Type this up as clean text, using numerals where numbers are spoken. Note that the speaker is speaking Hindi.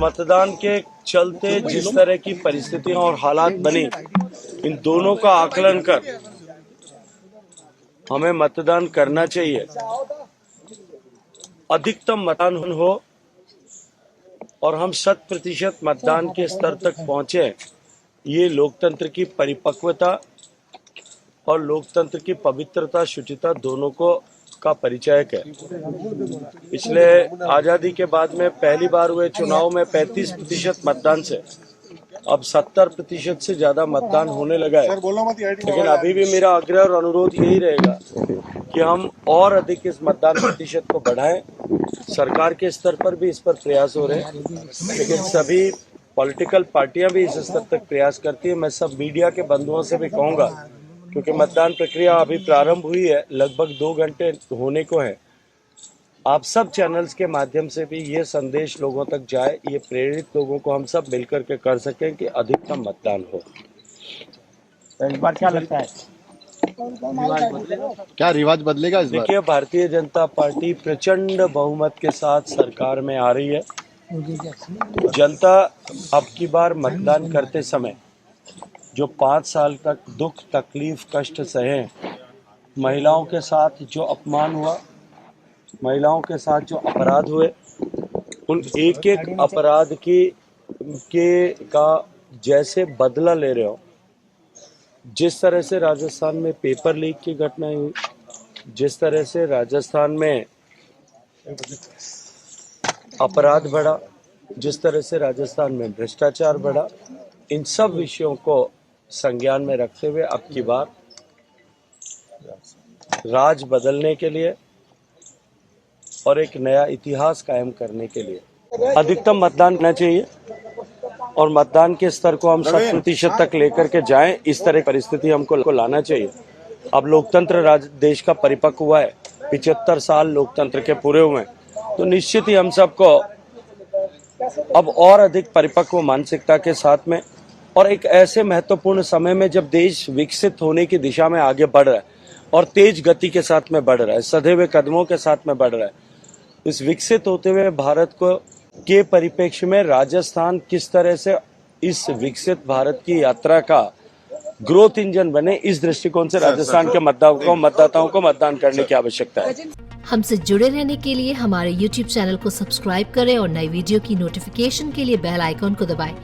मतदान के चलते जिस तरह की परिस्थितियां और हालात बनी, इन दोनों का आकलन कर हमें मतदान करना चाहिए। अधिकतम मतदान हो और हम 100% मतदान के स्तर तक पहुंचे, ये लोकतंत्र की परिपक्वता और लोकतंत्र की पवित्रता, शुचिता दोनों को का परिचायक है। पिछले आजादी के बाद में पहली बार हुए चुनाव में 35% मतदान से अब 70% से ज्यादा मतदान होने लगा है। लेकिन अभी भी मेरा आग्रह और अनुरोध यही रहेगा कि हम और अधिक इस मतदान प्रतिशत को बढ़ाएं। सरकार के स्तर पर भी इस पर प्रयास हो रहे हैं, लेकिन सभी पॉलिटिकल पार्टियां भी इस स्तर तक प्रयास करती है। मैं सब मीडिया के बंधुओं से भी कहूंगा, क्योंकि मतदान प्रक्रिया अभी प्रारंभ हुई है, लगभग 2 घंटे होने को है, आप सब चैनल्स के माध्यम से भी ये संदेश लोगों तक जाए, ये प्रेरित लोगों को हम सब मिलकर के कर सकें कि अधिकतम मतदान हो। इस बार क्या लगता है, क्या रिवाज बदलेगा इस बार? देखिए, भारतीय जनता पार्टी प्रचंड बहुमत के साथ सरकार में आ रही है। जनता अब की बार मतदान करते समय जो 5 साल तक दुख, तकलीफ, कष्ट सहे, महिलाओं के साथ जो अपमान हुआ, महिलाओं के साथ जो अपराध हुए, उन एक एक अपराध का जैसे बदला ले रहे हो। जिस तरह से राजस्थान में पेपर लीक की घटनाएं हुई, जिस तरह से राजस्थान में अपराध बढ़ा, जिस तरह से राजस्थान में भ्रष्टाचार बढ़ा, इन सब विषयों को संज्ञान में रखते हुए अब की बार राज बदलने के लिए और एक नया इतिहास कायम करने के लिए अधिकतम मतदान करना चाहिए और मतदान के स्तर को हम 100% तक लेकर के जाएं। इस तरह की परिस्थिति हमको लाना चाहिए। अब लोकतंत्र देश का परिपक्व हुआ है, 75 साल लोकतंत्र के पूरे हुए हैं, तो निश्चित ही हम सबको अब और अधिक परिपक्व मानसिकता के साथ में और एक ऐसे महत्वपूर्ण समय में जब देश विकसित होने की दिशा में आगे बढ़ रहा है और तेज गति के साथ में बढ़ रहा है, सधे हुए कदमों के साथ में बढ़ रहा है, इस विकसित होते हुए भारत को के परिप्रेक्ष्य में राजस्थान किस तरह से इस विकसित भारत की यात्रा का ग्रोथ इंजन बने, इस दृष्टिकोण से राजस्थान के मतदाताओं को मतदान करने की आवश्यकता है। हमसे जुड़े रहने के लिए हमारे YouTube चैनल को सब्सक्राइब करें और नई वीडियो की नोटिफिकेशन के लिए बेल आइकॉन को दबाएं।